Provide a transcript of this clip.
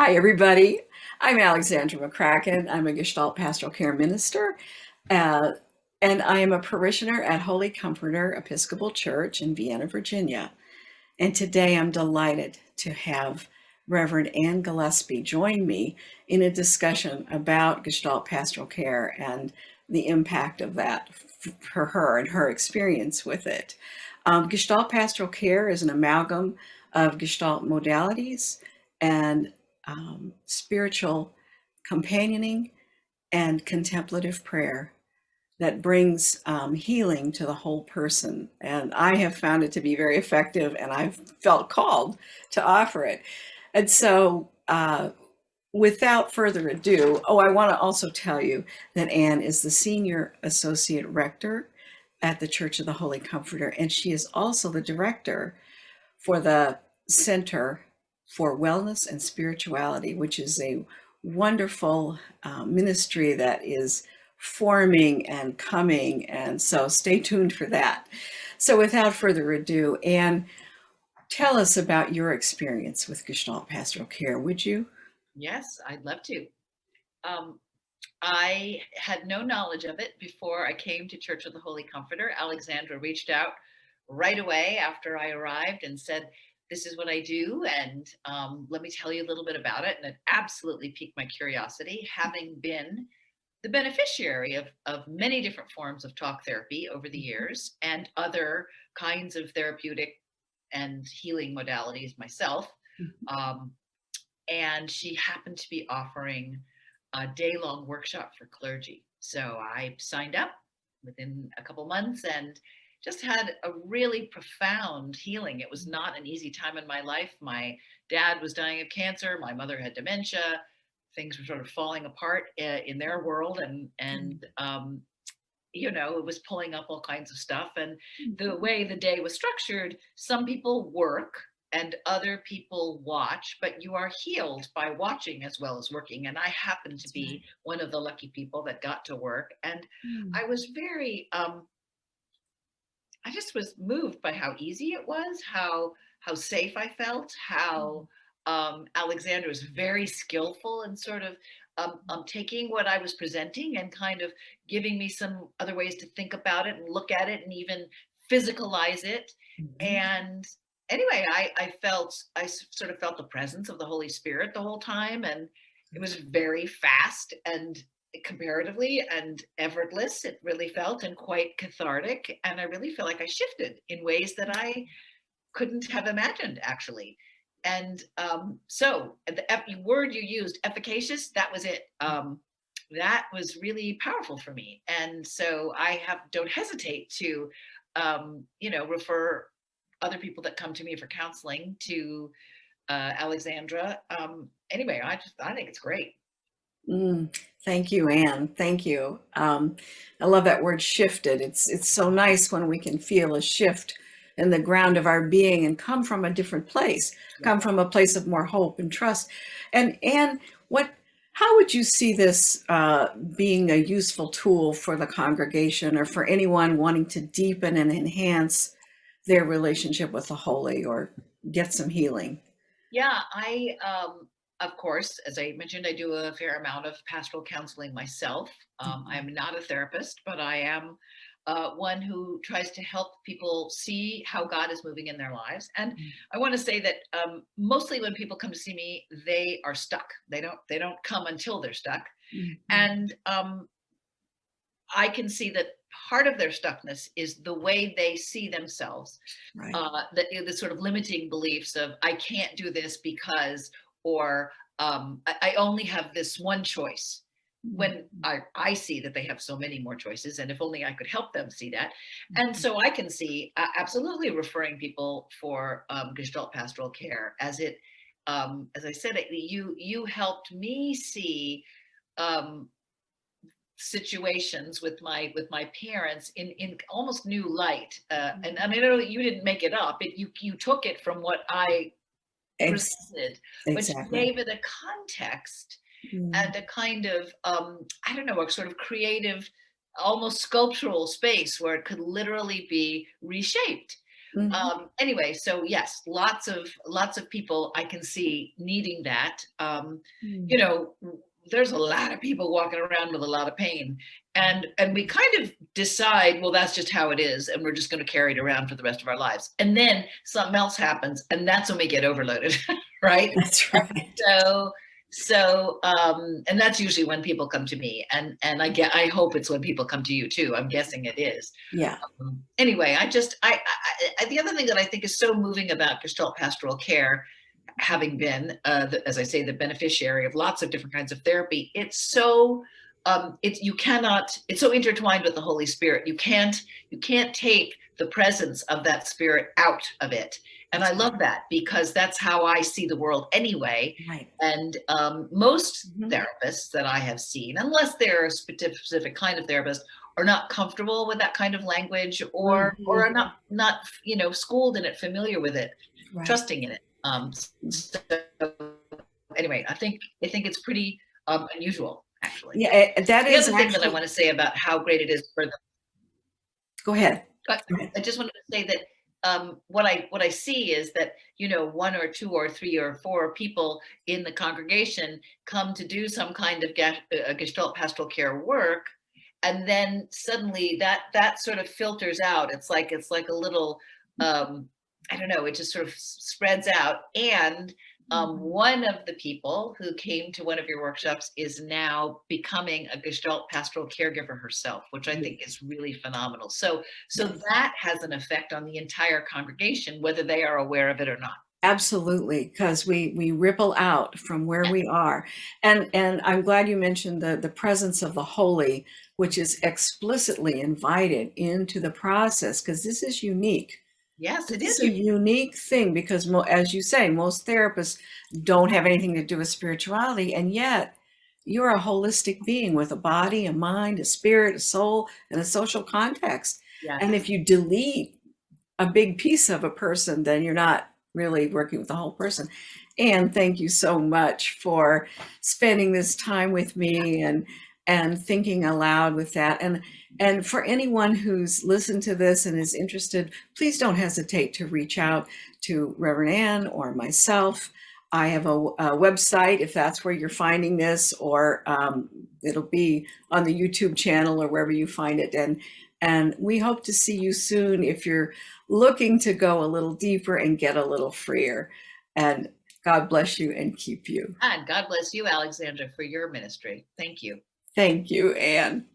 Hi, everybody. I'm Alexandra McCracken. I'm a Gestalt Pastoral Care Minister, uh, and I am a parishioner at Holy Comforter Episcopal Church in Vienna, Virginia. And today I'm delighted to have Reverend Ann Gillespie join me in a discussion about Gestalt Pastoral Care and the impact of that for her and her experience with it. Gestalt Pastoral Care is an amalgam of Gestalt modalities and spiritual companioning and contemplative prayer that brings healing to the whole person. And I have found it to be very effective, and I've felt called to offer it. And so, without further ado, I want to also tell you that Anne is the Senior Associate Rector at the Church of the Holy Comforter, and she is also the director for the Center for Wellness and Spirituality, which is a wonderful ministry that is forming and coming. And so stay tuned for that. So without further ado, Anne, tell us about your experience with Gestalt Pastoral Care, would you? Yes, I'd love to. Um, I had no knowledge of it before I came to Church of the Holy Comforter. Alexandra reached out right away after I arrived and said, "This is what I do, and let me tell you a little bit about it." And it absolutely piqued my curiosity, having been the beneficiary of many different forms of talk therapy over the years and other kinds of therapeutic and healing modalities myself. Um, and she happened to be offering a day-long workshop for clergy. So I signed up within a couple months and just had a really profound healing. It was not an easy time in my life. My dad was dying of cancer. My mother had dementia. Things were sort of falling apart in their world, and it was pulling up all kinds of stuff. And the way the day was structured, some people work and other people watch, but you are healed by watching as well as working. And I happened to That's right. be one of the lucky people that got to work. And Mm. I was I just was moved by how easy it was, how safe I felt, how Alexander was very skillful in sort of taking what I was presenting and kind of giving me some other ways to think about it and look at it and even physicalize it. Mhm. And anyway, I sort of felt the presence of the Holy Spirit the whole time, and it was very fast and comparatively and effortless. It really felt and quite cathartic. And I really feel like I shifted in ways that I couldn't have imagined actually. And so the word you used, efficacious, that was it. That was really powerful for me. And so don't hesitate to, refer other people that come to me for counseling to Alexandra. Anyway, I think it's great. Mm, thank you, Anne. Thank you. I love that word shifted. It's so nice when we can feel a shift in the ground of our being and come from a different place, Yeah. come from a place of more hope and trust. And Anne, how would you see this being a useful tool for the congregation or for anyone wanting to deepen and enhance their relationship with the holy or get some healing? Yeah, of course, as I mentioned, I do a fair amount of pastoral counseling myself. I'm not a therapist, but I am one who tries to help people see how God is moving in their lives. And I want to say that mostly when people come to see me, they are stuck. They don't come until they're stuck. Mhm. And I can see that part of their stuckness is the way they see themselves, Right. the sort of limiting beliefs of I can't do this because, or I only have this one choice. When Mhm. I see that they have so many more choices, and if only I could help them see that. And so I can see absolutely referring people for Gestalt pastoral care as I said, you helped me see um, situations with my parents in almost new light. And I mean, I know you didn't make it up. You took it from what I Ex- presented, but you exactly. gave it a context Mm. and a kind of I don't know, a sort of creative, almost sculptural space where it could literally be reshaped. Mhm. Anyway, so yes, lots of people I can see needing that. Mm. You know, there's a lot of people walking around with a lot of pain, and we kind of decide, well, that's just how it is, and we're just going to carry it around for the rest of our lives. And then something else happens, and that's when we get overloaded, right? That's right. So and that's usually when people come to me, and I hope it's when people come to you too. I'm guessing it is. Yeah. Anyway, the other thing that I think is so moving about Gestalt pastoral care, having been, as I say, the beneficiary of lots of different kinds of therapy, it's so you cannot. It's so intertwined with the Holy Spirit. You can't take the presence of that Spirit out of it. And I That's love that because that's how I see the world anyway. right. And most Mhm. therapists that I have seen, unless they're a specific kind of therapist, are not comfortable with that kind of language, or Mhm. are not schooled in it, familiar with it, Right. trusting in it. So anyway, I think it's pretty unusual, actually. Yeah, that The is other thing that I actually want to say about how great it is for the go ahead. I Go ahead. I just wanted to say that what I see is that one or two or three or four people in the congregation come to do some kind of Gestalt pastoral care work, and then suddenly that sort of filters out. It's like a little, I don't know, it just sort of spreads out. And Mhm. one of the people who came to one of your workshops is now becoming a Gestalt pastoral caregiver herself, which I think Yes. is really phenomenal. So Yes. that has an effect on the entire congregation, whether they are aware of it or not. Absolutely, because we ripple out from where Yeah. we are. And I'm glad you mentioned the presence of the holy, which is explicitly invited into the process, because this is unique. Yes, it This is is. a unique thing because, as you say, most therapists don't have anything to do with spirituality, and yet you're a holistic being with a body, a mind, a spirit, a soul, and a social context. And Yes. if you delete a big piece of a person, then you're not really working with the whole person. And thank you so much for spending this time with me and thinking aloud with that. And for anyone who's listened to this and is interested, please don't hesitate to reach out to Reverend Ann or myself. I have a website if that's where you're finding this, or it'll be on the YouTube channel or wherever you find it. And we hope to see you soon if you're looking to go a little deeper and get a little freer. And God bless you and keep you. And God bless you, Alexandra, for your ministry. Thank you. Thank you, Anne.